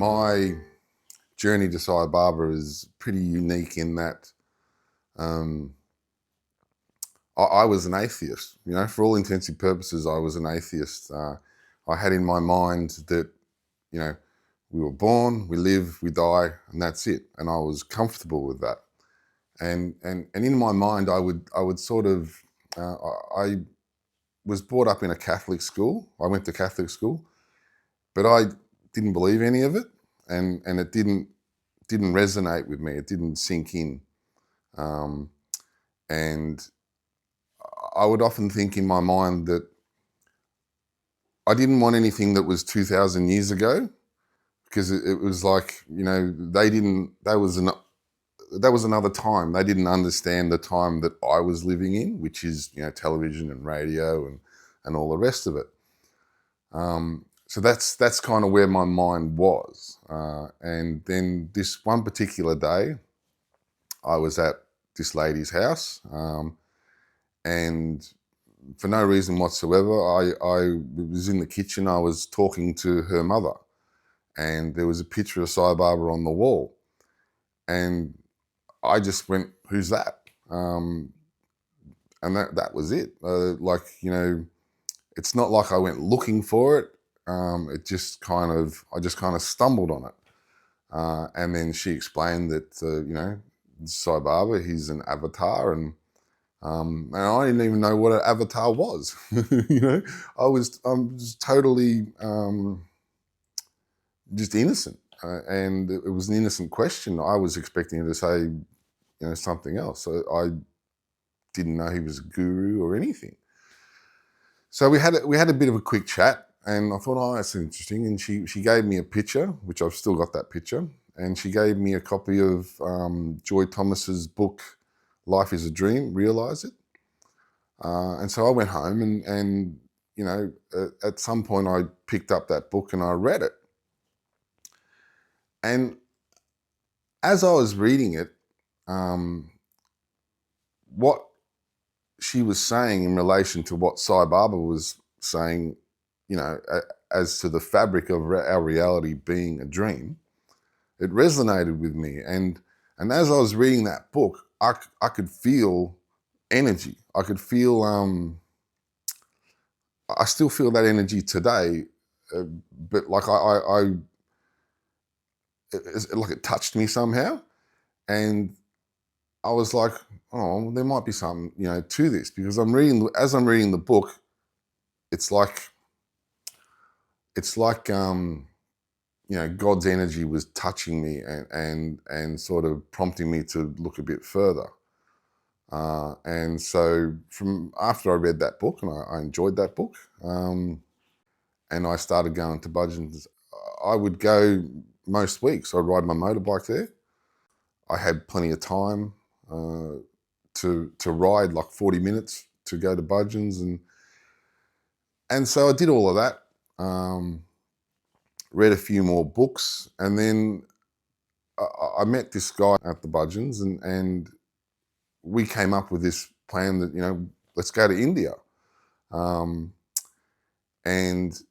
My journey to Sai Baba is pretty unique in that I was an atheist. You know, for all intents and purposes, I was an atheist. I had in my mind that, you know, we were born, we live, we die, and that's it. And I was comfortable with that. And in my mind, I would sort of, I was brought up in a Catholic school. I went to Catholic school, but I didn't believe any of it, and it didn't resonate with me. It didn't sink in, and I would often think in my mind that I didn't want anything that was 2,000 years ago, because it was like, you know, that was another time. They didn't understand the time that I was living in, which is, you know, television and radio and all the rest of it. So that's kind of where my mind was. And then this one particular day, I was at this lady's house, and for no reason whatsoever, I was in the kitchen. I was talking to her mother, and there was a picture of Sai Baba on the wall, and I just went, "Who's that?" And that was it. Like, you know, it's not like I went looking for it. I just kind of stumbled on it. And then she explained that, you know, Sai Baba, he's an avatar, and I didn't even know what an avatar was. You know, I'm just totally just innocent, and it was an innocent question. I was expecting her to say, you know, something else. So I didn't know he was a guru or anything. So we had a bit of a quick chat, and I thought, oh, that's interesting. And she gave me a picture, which I've still got that picture, and she gave me a copy of Joy Thomas's book, Life is a Dream, Realize It. And so I went home, and you know, at some point I picked up that book and I read it. And as I was reading it, what she was saying in relation to what Sai Baba was saying, you know, as to the fabric of our reality being a dream, it resonated with me. And as I was reading that book, I could feel energy. I could feel, I still feel that energy today, but like like it touched me somehow. And I was like, oh, there might be something, you know, to this, because as I'm reading the book, it's like, you know, God's energy was touching me and sort of prompting me to look a bit further. And so from after I read that book, and I enjoyed that book, and I started going to Budgeons, I would go most weeks. I'd ride my motorbike there. I had plenty of time to ride, like 40 minutes to go to Budgeons, and so I did all of that. Read a few more books, and then I met this guy at the Budgeons, and we came up with this plan that, you know, let's go to India. And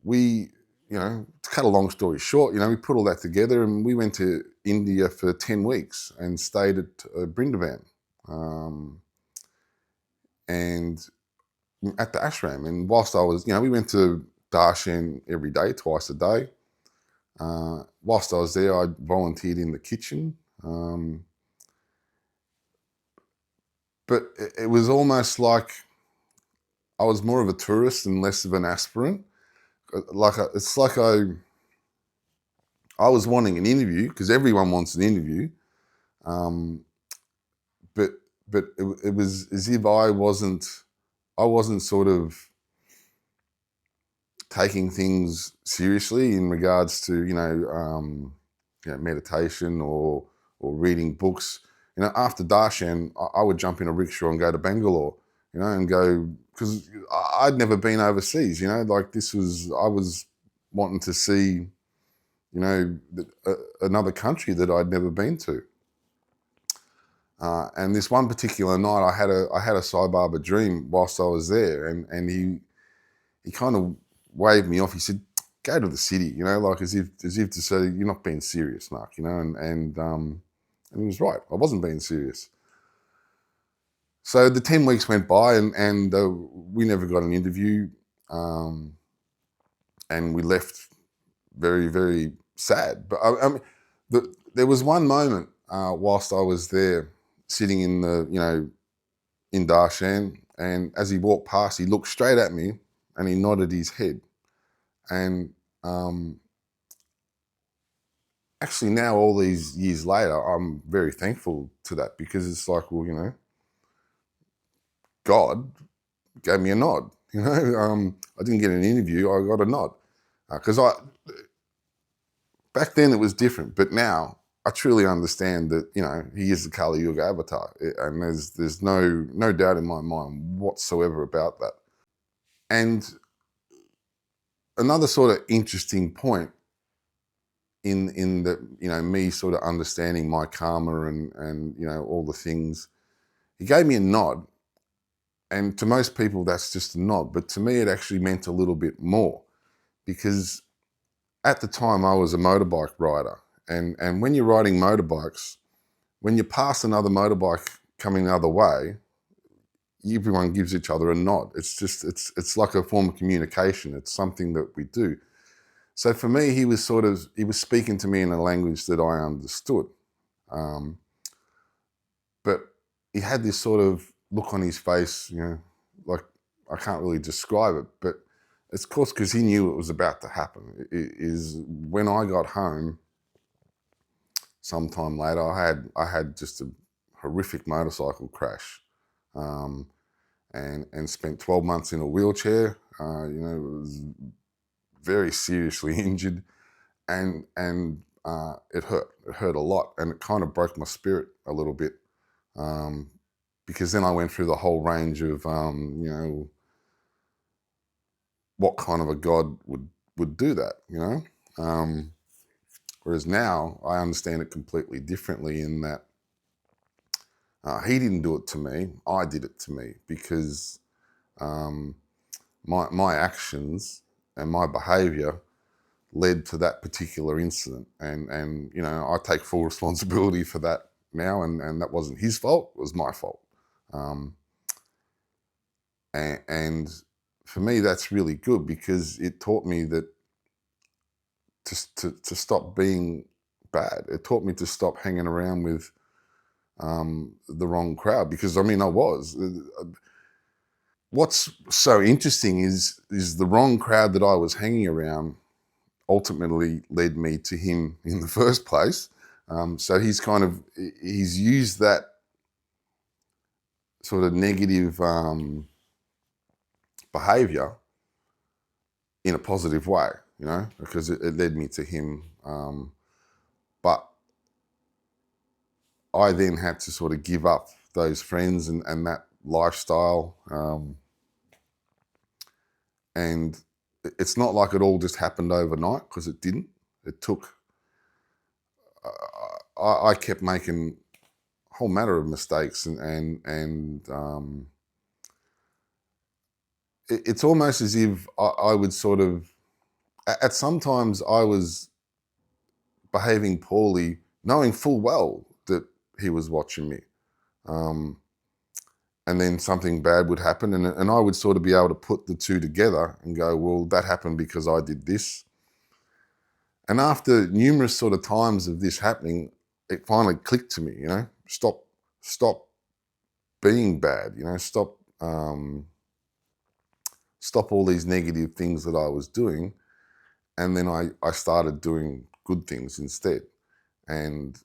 we, you know, to cut a long story short, you know, we put all that together and we went to India for 10 weeks and stayed at Brindavan, and at the ashram. And whilst I was, you know, we went to Darshan every day, twice a day. Whilst I was there, I volunteered in the kitchen. But it was almost like I was more of a tourist and less of an aspirant. It's like I was wanting an interview, because everyone wants an interview. But it was as if I wasn't sort of taking things seriously in regards to, you know, meditation or reading books. You know, after Darshan, I would jump in a rickshaw and go to Bangalore, you know, and go, because I'd never been overseas, you know, like I was wanting to see, you know, another country that I'd never been to. And this one particular night, I had a Sai Baba dream whilst I was there, and he kind of waved me off. He said, go to the city, you know, like as if to say, you're not being serious, Mark, you know, and he was right. I wasn't being serious. So the 10 weeks went by, and we never got an interview, and we left very, very sad. But I mean, there was one moment whilst I was there, sitting in in Darshan, and as he walked past, he looked straight at me, and he nodded his head, and actually now, all these years later, I'm very thankful to that, because it's like, well, you know, God gave me a nod. You know, I didn't get an interview, I got a nod, because back then it was different, but now I truly understand that, you know, he is the Kali Yuga avatar, and there's no doubt in my mind whatsoever about that. And another sort of interesting point in the, you know, me sort of understanding my karma and you know, all the things, he gave me a nod, and to most people that's just a nod, but to me it actually meant a little bit more, because at the time I was a motorbike rider, and when you're riding motorbikes, when you pass another motorbike coming the other way, everyone gives each other a nod. It's just, it's like a form of communication. It's something that we do. So for me, he was speaking to me in a language that I understood. But he had this sort of look on his face, you know, like, I can't really describe it, but it's of course because he knew it was about to happen. It is when I got home sometime later, I had just a horrific motorcycle crash, and spent 12 months in a wheelchair. You know, was very seriously injured, and it hurt a lot, and it kind of broke my spirit a little bit, because then I went through the whole range of you know, what kind of a God would do that, you know. Whereas now I understand it completely differently, in that he didn't do it to me, I did it to me, because my actions and my behaviour led to that particular incident, and you know, I take full responsibility for that now, and that wasn't his fault, it was my fault. And for me, that's really good, because it taught me that to stop being bad. It taught me to stop hanging around with the wrong crowd, because I mean, I was. What's so interesting is the wrong crowd that I was hanging around ultimately led me to him in the first place. So he's used that sort of negative behaviour in a positive way, you know, because it led me to him. But I then had to sort of give up those friends and that lifestyle. And it's not like it all just happened overnight, because it didn't. It took, I kept making a whole matter of mistakes, and it's almost as if I would sort of, at sometimes I was behaving poorly, knowing full well that he was watching me. And then something bad would happen, and I would sort of be able to put the two together and go, well, that happened because I did this. And after numerous sort of times of this happening, it finally clicked to me, you know, stop being bad, you know, stop all these negative things that I was doing. And then I started doing good things instead. And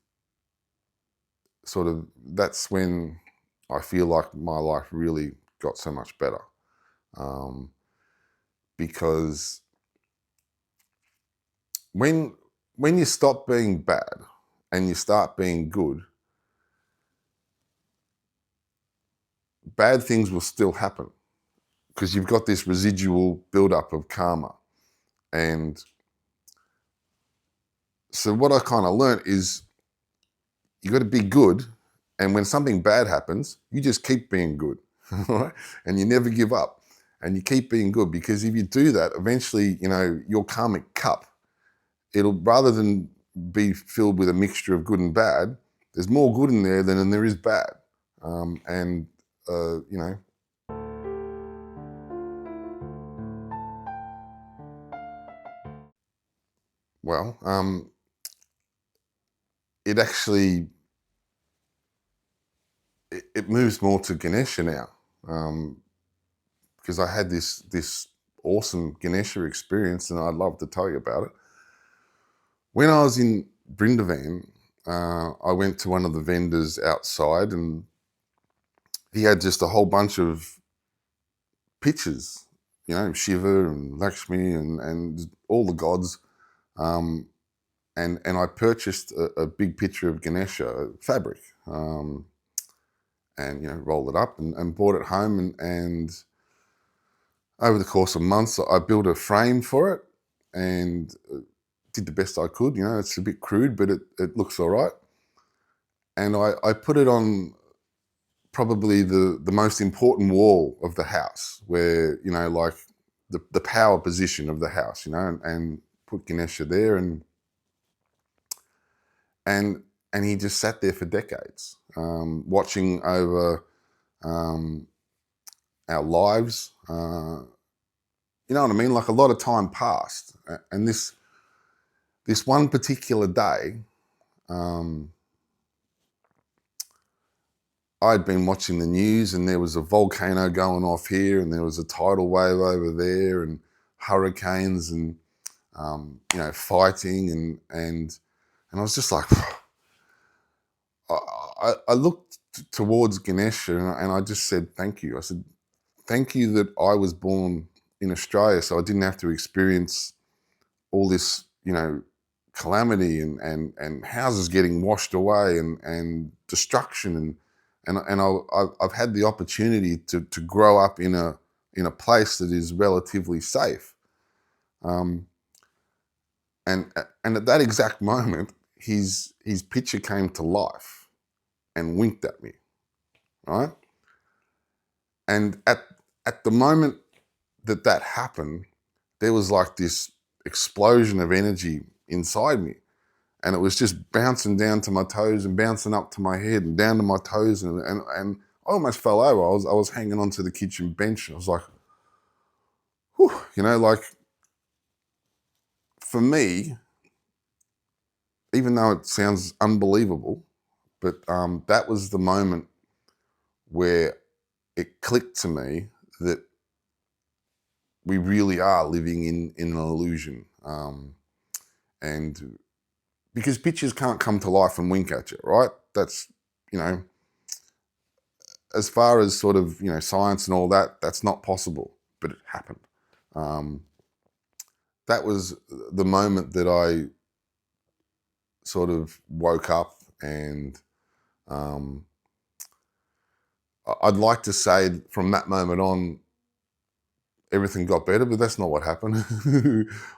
sort of that's when I feel like my life really got so much better. Because when you stop being bad and you start being good, bad things will still happen, because you've got this residual buildup of karma. And so what I kind of learned is, you got to be good, and when something bad happens, you just keep being good, right? And you never give up. and you keep being good, because if you do that, eventually, your karmic cup, it'll, rather than be filled with a mixture of good and bad, there's more good in there than there is bad. And, well, it actually, it moves more to Ganesha now, because I had this awesome Ganesha experience, and I'd love to tell you about it. When I was in Brindavan, I went to one of the vendors outside, and he had just a whole bunch of pictures, Shiva and Lakshmi and all the gods. And I purchased a big picture of Ganesha fabric, and rolled it up and brought it home. And over the course of months, I built a frame for it and did the best I could. It's a bit crude, but it looks all right. And I put it on probably the most important wall of the house, where, like the power position of the house, and put Ganesha there, and he just sat there for decades, watching over our lives. You know what I mean? Like, a lot of time passed, and this one particular day, I'd been watching the news, and there was a volcano going off here, and there was a tidal wave over there, and hurricanes, and fighting, and I was just like, I looked towards Ganesha, and I just said, thank you. I said, thank you that I was born in Australia, so I didn't have to experience all this, calamity and houses getting washed away and destruction, and I've had the opportunity to grow up in a place that is relatively safe. And at that exact moment, his picture came to life and winked at me, right? And at the moment that happened, there was like this explosion of energy inside me, and it was just bouncing down to my toes and bouncing up to my head and down to my toes, and I almost fell over. I was hanging onto the kitchen bench, and I was like, whew, like, for me, even though it sounds unbelievable, but that was the moment where it clicked to me that we really are living in an illusion. And because pictures can't come to life and wink at you, right? That's, as far as sort of, science and all that, that's not possible, but it happened. That was the moment that I sort of woke up, and I'd like to say from that moment on, everything got better, but that's not what happened.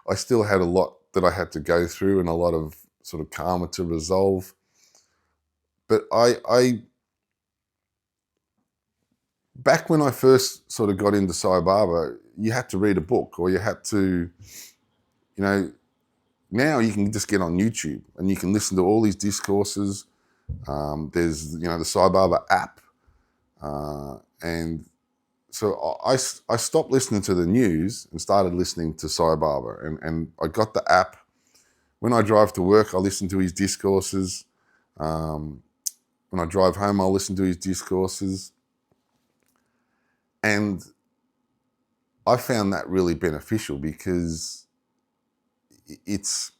I still had a lot that I had to go through, and a lot of sort of karma to resolve. But I back when I first sort of got into Sai Baba, you had to read a book, or you had to, now you can just get on YouTube and you can listen to all these discourses. There's, the Sai Baba app. And so I stopped listening to the news and started listening to Sai Baba. And I got the app. When I drive to work, I listen to his discourses. When I drive home, I'll listen to his discourses. And I found that really beneficial, because it's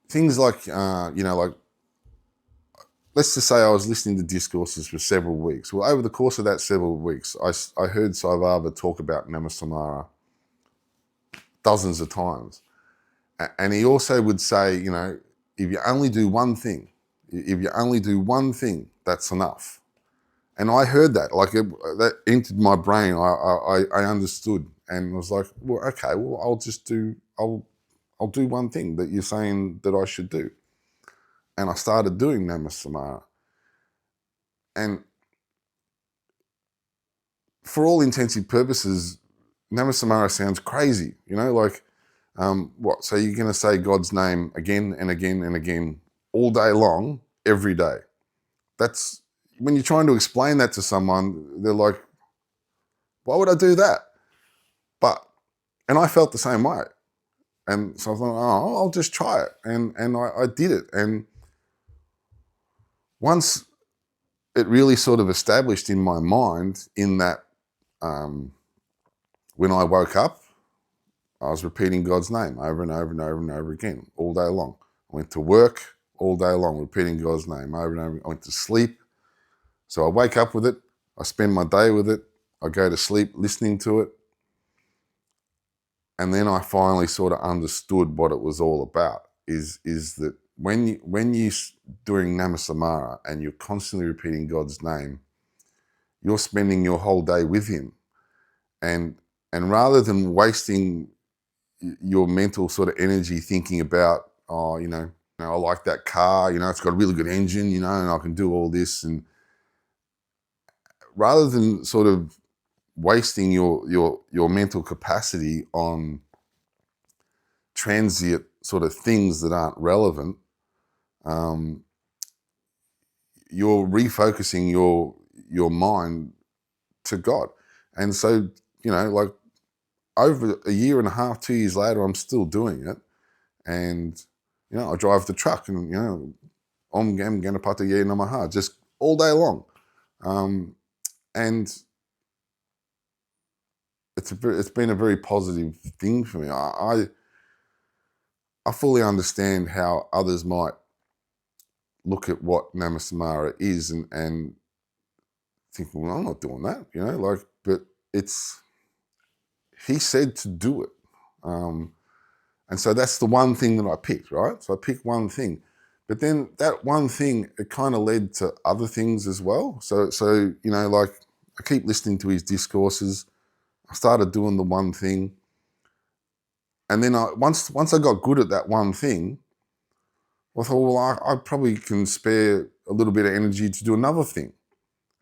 things like, like, let's just say I was listening to discourses for several weeks. Well, over the course of that several weeks, I heard Sai Baba talk about Namasamara dozens of times. And he also would say, if you only do one thing, that's enough. And I heard that, like, that entered my brain. I understood, and I was like, well, okay, well, I'll do one thing that you're saying that I should do. And I started doing Namasamara. And for all intensive purposes, Namasamara sounds crazy, you know, like, what? So you're going to say God's name again and again and again all day long, every day. That's, when you're trying to explain that to someone, they're like, why would I do that? And I felt the same way. And so I thought, oh, I'll just try it. And I did it. And once it really sort of established in my mind in that when I woke up, I was repeating God's name over and over and over and over again, all day long. I went to work all day long, repeating God's name over and over. I went to sleep. So I wake up with it. I spend my day with it. I go to sleep listening to it. And then I finally sort of understood what it was all about, is that when you're doing Namasamara and you're constantly repeating God's name, you're spending your whole day with him. And rather than wasting your mental sort of energy thinking about, oh, I like that car, it's got a really good engine, and I can do all this. And rather than sort of wasting your mental capacity on transient sort of things that aren't relevant, you're refocusing your mind to God. And so, like over a year and a half, 2 years later, I'm still doing it. And, I drive the truck and, Om Gam Ganapata Ye Namaha, just all day long. And it's been a very positive thing for me. I fully understand how others might look at what Namasamara is and think, well, I'm not doing that, but he said to do it. And so that's the one thing that I picked, right? So I picked one thing. But then that one thing, it kind of led to other things as well. So like I keep listening to his discourses. I started doing the one thing. And then once I got good at that one thing, I thought, well, I probably can spare a little bit of energy to do another thing.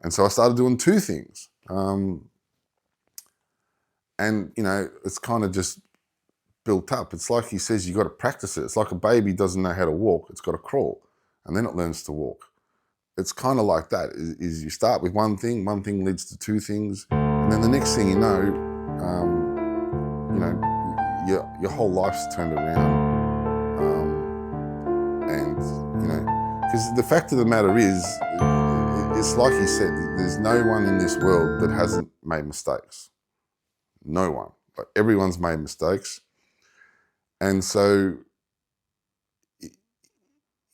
And so I started doing two things. And, it's kind of just built up. It's like he says, you got to practice it. It's like a baby doesn't know how to walk. It's got to crawl, and then it learns to walk. It's kind of like that, is you start with one thing leads to two things. And then the next thing you know, your whole life's turned around. Because the fact of the matter is, it's like he said, there's no one in this world that hasn't made mistakes. No one. Like, everyone's made mistakes. And so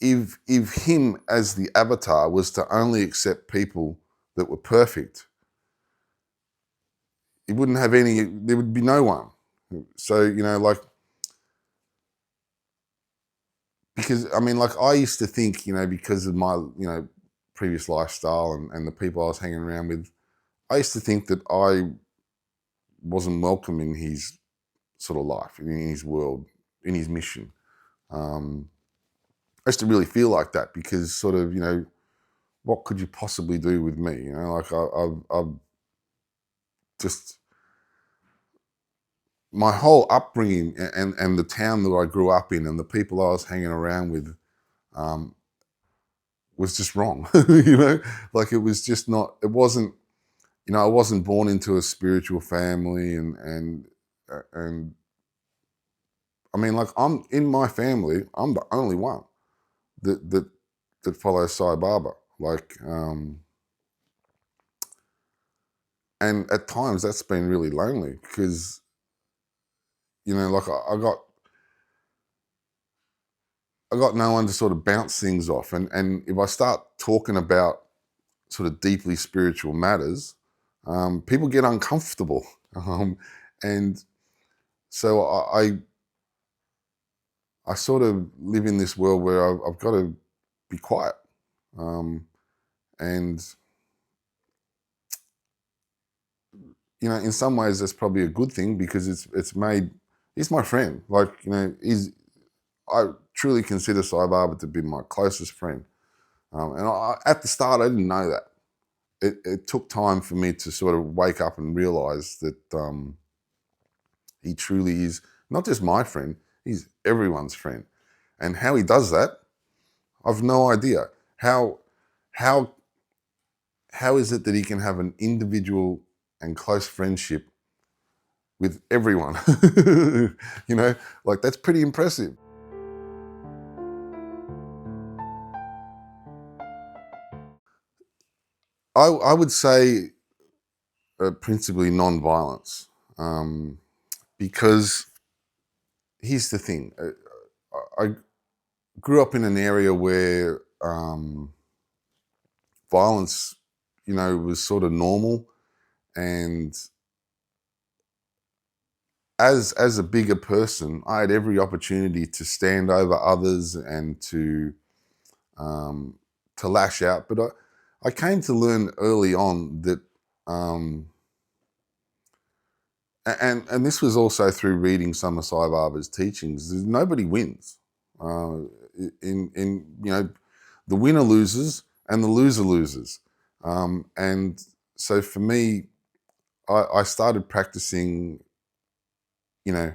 if him as the avatar was to only accept people that were perfect, he wouldn't have there would be no one. So, because, I used to think, because of my, previous lifestyle and the people I was hanging around with, I used to think that I wasn't welcome in his sort of life, in his world, in his mission. I used to really feel like that because sort of, what could you possibly do with me? I've just, my whole upbringing and the town that I grew up in and the people I was hanging around with was just wrong. Like, it was just not, it wasn't, I wasn't born into a spiritual family and like, I'm in my family, I'm the only one that follows Sai Baba. Like, and at times that's been really lonely because, like I got no one to sort of bounce things off. And if I start talking about sort of deeply spiritual matters, people get uncomfortable. And so I sort of live in this world where I've got to be quiet. And, in some ways that's probably a good thing because he's my friend. Like, I truly consider Sai Baba to be my closest friend. And at the start, I didn't know that. it took time for me to sort of wake up and realize that he truly is not just my friend, he's everyone's friend. And how he does that, I've no idea. How is it that he can have an individual and close friendship with everyone? You know, like that's pretty impressive. I would say principally non-violence, because here's the thing. I grew up in an area where violence, you know, was sort of normal, and as a bigger person, I had every opportunity to stand over others and to lash out. But I came to learn early on that, and this was also through reading some of Sai Baba's teachings. Nobody wins. In you know, the winner loses and the loser loses. And so for me, I started practicing. You know,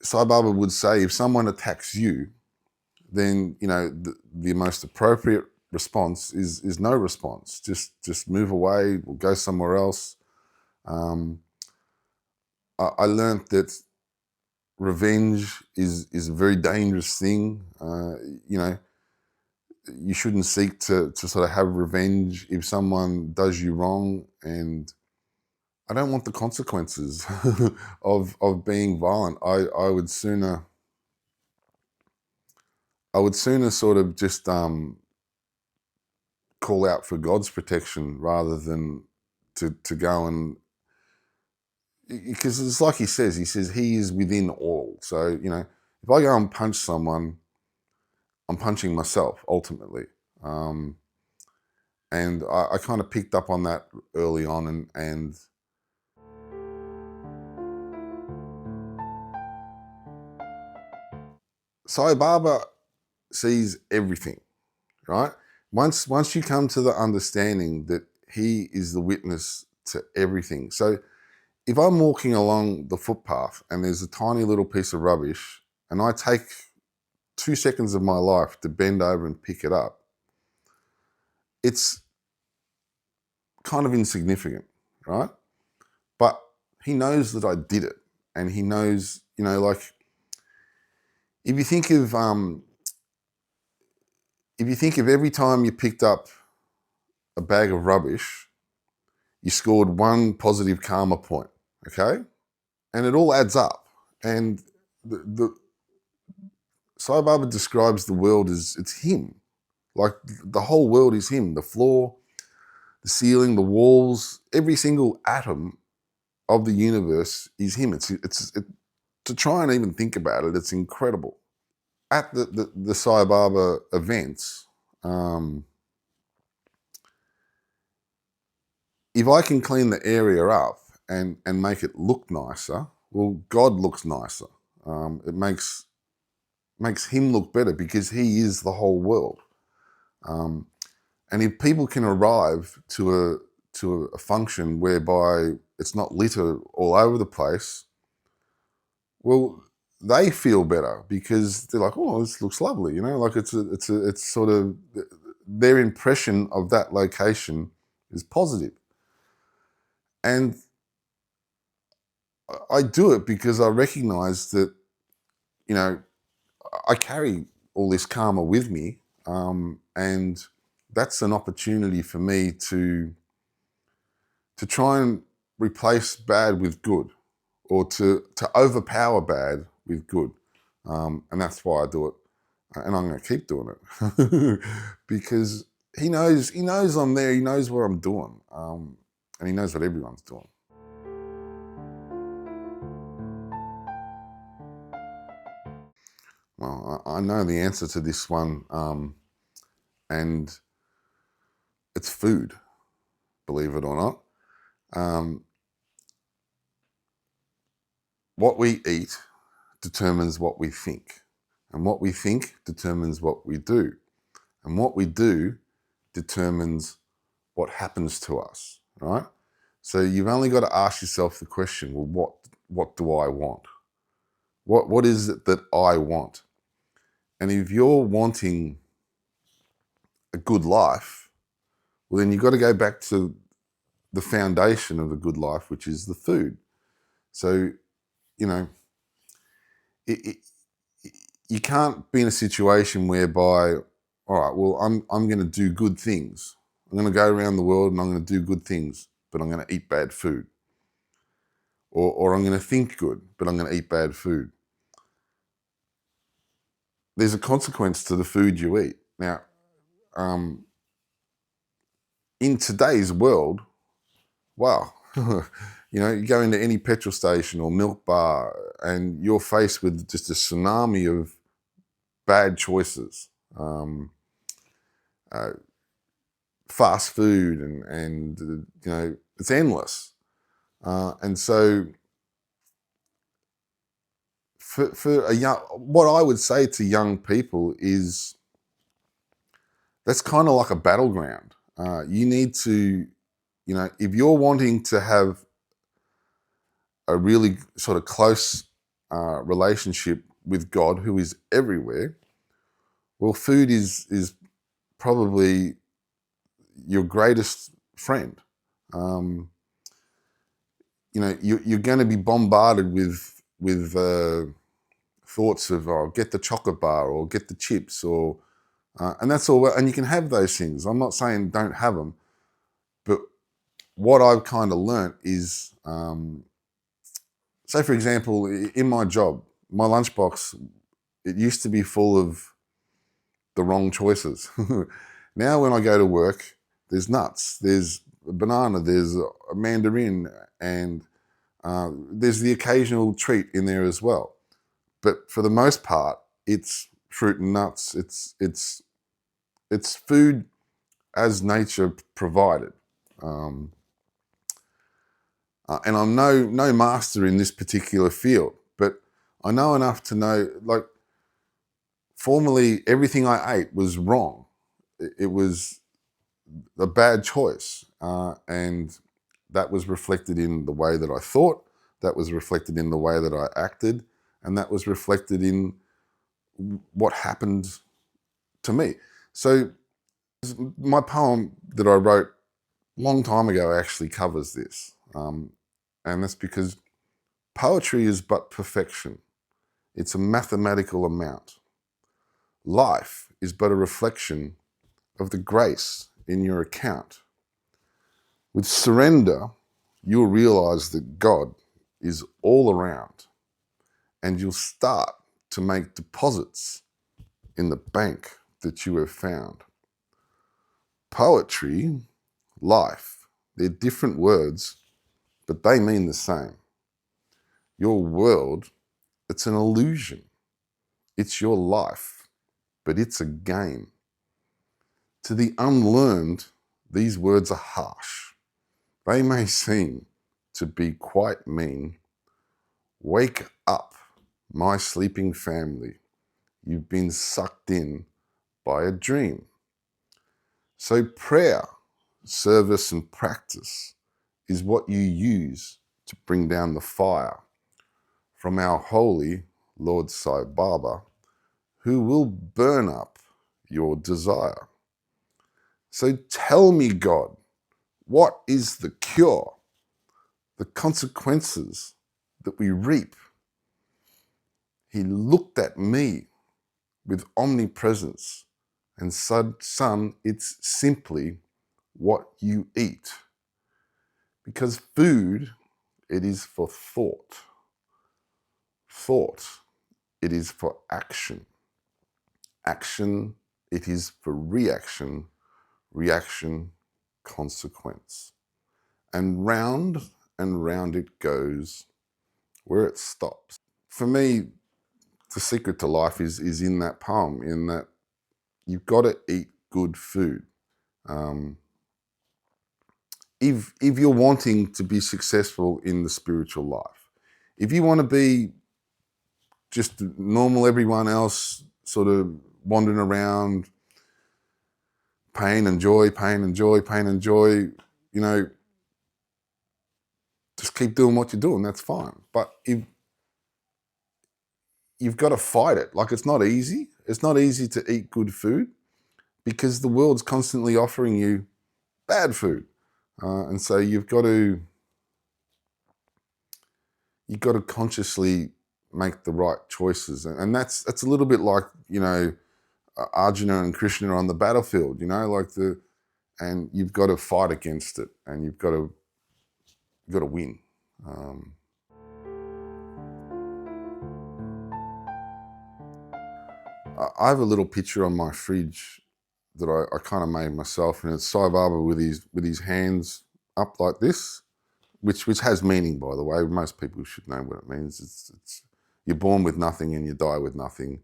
Sai Baba would say, if someone attacks you, then you know the most appropriate response is no response. Just move away or go somewhere else. I learned that revenge is a very dangerous thing. You know, you shouldn't seek to sort of have revenge if someone does you wrong, and I don't want the consequences of being violent. I would sooner sort of just call out for God's protection rather than to go and, because it's like he says he is within all. So, you know, if I go and punch someone, I'm punching myself ultimately. And I kind of picked up on that early on, and Sai Baba sees everything, right? Once you come to the understanding that he is the witness to everything. So if I'm walking along the footpath and there's a tiny little piece of rubbish and I take 2 seconds of my life to bend over and pick it up, it's kind of insignificant, right? But he knows that I did it, and he knows, you know, like if you think of every time you picked up a bag of rubbish, you scored one positive karma point, okay? And it all adds up. And the Sai Baba describes the world as it's him. Like the whole world is him. The floor, the ceiling, the walls, every single atom of the universe is him. To try and even think about it, it's incredible. At the Sai Baba events, if I can clean the area up and make it look nicer, well, God looks nicer. It makes him look better because he is the whole world. And if people can arrive to a function whereby it's not litter all over the place, well, they feel better because they're like, oh, this looks lovely, you know, like it's sort of their impression of that location is positive. And I do it because I recognize that, you know, I carry all this karma with me, and that's an opportunity for me to try and replace bad with good, or to overpower bad with good, and that's why I do it, and I'm going to keep doing it because he knows I'm there, he knows what I'm doing, and he knows what everyone's doing. Well, I know the answer to this one, and it's food, believe it or not. What we eat determines what we think, and what we think determines what we do, and what we do determines what happens to us, right? So you've only got to ask yourself the question, well, what do I want? What is it that I want? And if you're wanting a good life, well, then you've got to go back to the foundation of a good life, which is the food. So, you know, you can't be in a situation whereby, all right, well, I'm going to do good things. I'm going to go around the world and I'm going to do good things, but I'm going to eat bad food. Or I'm going to think good, but I'm going to eat bad food. There's a consequence to the food you eat. Now, in today's world, wow, you know, you go into any petrol station or milk bar and you're faced with just a tsunami of bad choices. Fast food and you know, it's endless. And so for a young, what I would say to young people is that's kind of like a battleground. You need to, you know, if you're wanting to have a really sort of close relationship with God, who is everywhere, well, food is probably your greatest friend. You know, you're going to be bombarded with thoughts of, oh, get the chocolate bar or get the chips, or and that's all. And you can have those things. I'm not saying don't have them, but what I've kind of learnt is, say for example, in my job, my lunchbox, it used to be full of the wrong choices. Now when I go to work, there's nuts, there's a banana, there's a mandarin, and there's the occasional treat in there as well. But for the most part, it's fruit and nuts. It's food as nature provided. And I'm no master in this particular field, but I know enough to know, like, formerly everything I ate was wrong. It was a bad choice. And that was reflected in the way that I thought, that was reflected in the way that I acted, and that was reflected in what happened to me. So my poem that I wrote a long time ago actually covers this. And that's because poetry is but perfection. It's a mathematical amount. Life is but a reflection of the grace in your account. With surrender, you'll realize that God is all around, and you'll start to make deposits in the bank that you have found. Poetry, life, they're different words, but they mean the same. Your world, it's an illusion. It's your life, but it's a game. To the unlearned, these words are harsh. They may seem to be quite mean. Wake up, my sleeping family. You've been sucked in by a dream. So prayer, service and practice is what you use to bring down the fire from our holy Lord Sai Baba, who will burn up your desire. So tell me, God, what is the cure? The consequences that we reap. He looked at me with omnipresence and said, son, it's simply what you eat. Because food, it is for thought. Thought, it is for action. Action, it is for reaction. Reaction, consequence. And round it goes where it stops. For me, the secret to life is in that poem, in that you've got to eat good food. If you're wanting to be successful in the spiritual life, if you want to be just normal everyone else, sort of wandering around, pain and joy, pain and joy, pain and joy, you know, just keep doing what you're doing, that's fine. But you've got to fight it. Like, it's not easy. It's not easy to eat good food because the world's constantly offering you bad food. And so you've got to consciously make the right choices. And that's a little bit like, you know, Arjuna and Krishna on the battlefield, you know, like and you've got to fight against it, and you've got to win. I have a little picture on my fridge that I kind of made myself, and it's Sai Baba with his hands up like this, which has meaning, by the way. Most people should know what it means. It's you're born with nothing and you die with nothing,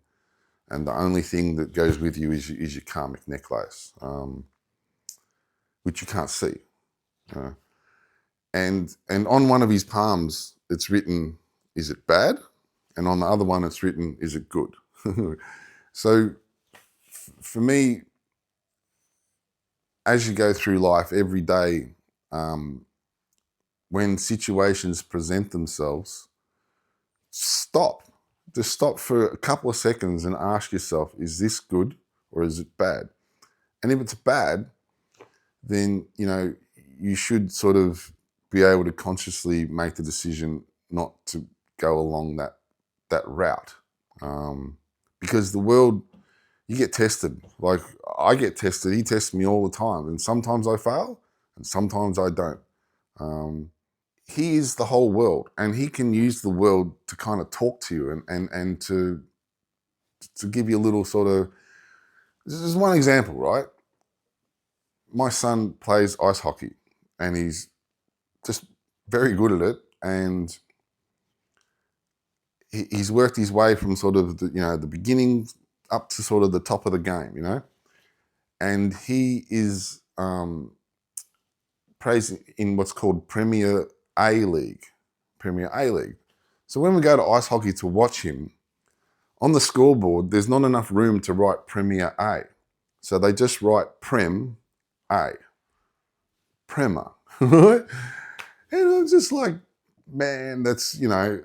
and the only thing that goes with you is your karmic necklace, which you can't see. And on one of his palms, it's written, "Is it bad?" And on the other one, it's written, "Is it good?" So for me, as you go through life every day, when situations present themselves, stop. Just stop for a couple of seconds and ask yourself, is this good or is it bad? And if it's bad, then, you know, you should sort of be able to consciously make the decision not to go along that route. Because the world, you get tested. Like, I get tested. He tests me all the time. And sometimes I fail and sometimes I don't. He is the whole world, and he can use the world to kind of talk to you and to give you a little sort of, this is one example, right? My son plays ice hockey and he's just very good at it, and he's worked his way from sort of the beginning up to sort of the top of the game, you know, and he is plays in what's called Premier A League. So when we go to ice hockey to watch him, on the scoreboard, there's not enough room to write Premier A. So they just write Prem A. Prema. Right? And I'm just like, man, that's, you know,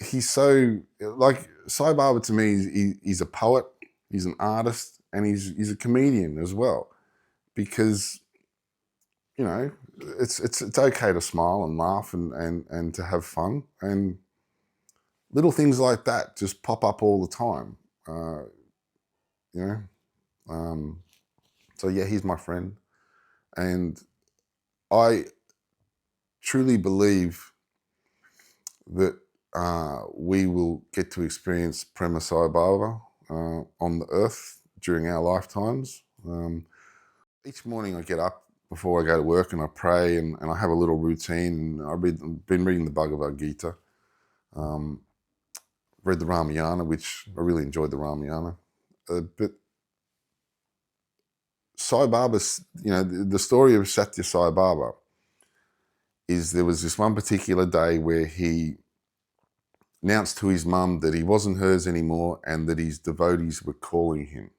he's so, like, Sai Baba to me, he's a poet, he's an artist, and he's a comedian as well. Because, you know, it's okay to smile and laugh and to have fun, and little things like that just pop up all the time. You know, so yeah, he's my friend, and I truly believe that we will get to experience Prema Sai Baba on the earth during our lifetimes. Each morning I get up before I go to work and I pray, and I have a little routine. And I've been reading the Bhagavad Gita, read the Ramayana, which I really enjoyed the Ramayana. But Sai Baba's, you know, the story of Sathya Sai Baba is there was this one particular day where he announced to his mum that he wasn't hers anymore and that his devotees were calling him.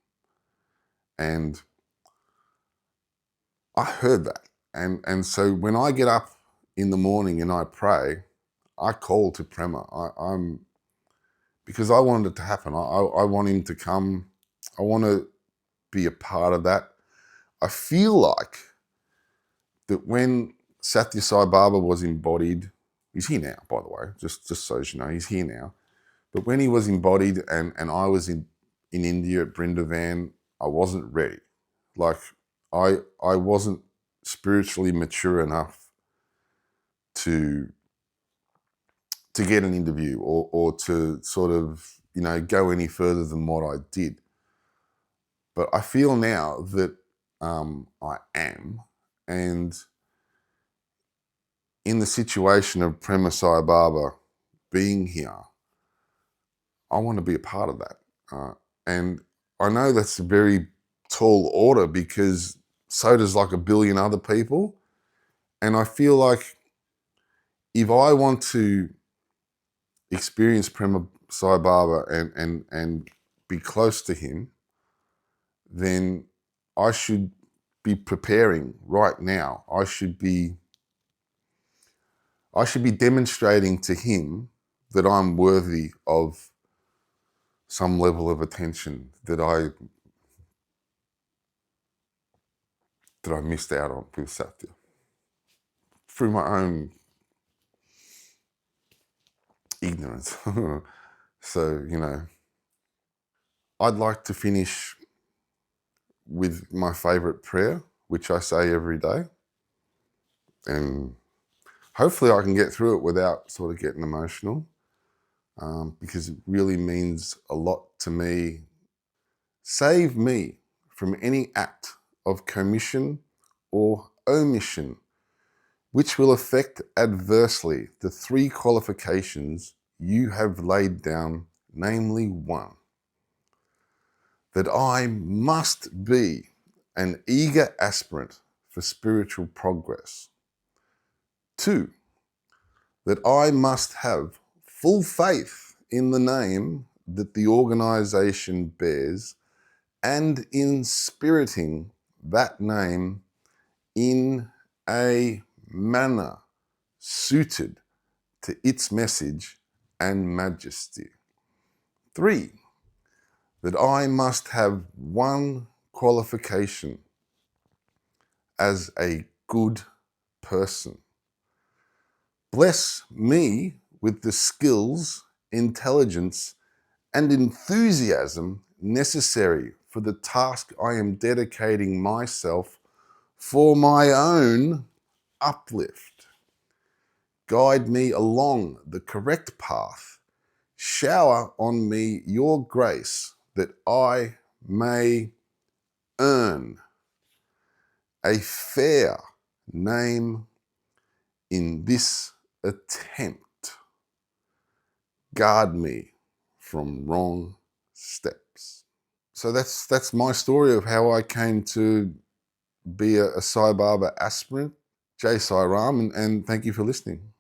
And I heard that. And so when I get up in the morning and I pray, I call to Prema. I'm because I wanted it to happen. I want him to come. I want to be a part of that. I feel like that when Sathya Sai Baba was embodied, he's here now, by the way, just so you know, he's here now. But when he was embodied and I was in India at Brindavan, I wasn't ready. Like, I wasn't spiritually mature enough to get an interview or to sort of, you know, go any further than what I did. But I feel now that I am, and in the situation of Prema Sai Baba being here, I want to be a part of that. And I know that's a very tall order because so does like a billion other people. And I feel like if I want to experience Prema Sai Baba and be close to him, then I should be preparing right now. I should be demonstrating to him that I'm worthy of some level of attention that I missed out on with Sathya through my own ignorance. So, I'd like to finish with my favourite prayer, which I say every day. And hopefully I can get through it without sort of getting emotional, because it really means a lot to me. Save me from any act of commission or omission which will affect adversely the three qualifications you have laid down, namely 1, that I must be an eager aspirant for spiritual progress. 2, that I must have full faith in the name that the organisation bears and in spiriting that name in a manner suited to its message and majesty. 3, that I must have one qualification as a good person. Bless me with the skills, intelligence, and enthusiasm necessary for the task I am dedicating myself for my own uplift. Guide me along the correct path. Shower on me your grace that I may earn a fair name in this attempt. Guard me from wrong steps. So that's my story of how I came to be a Sai Baba aspirant. Jai Sai Ram, and thank you for listening.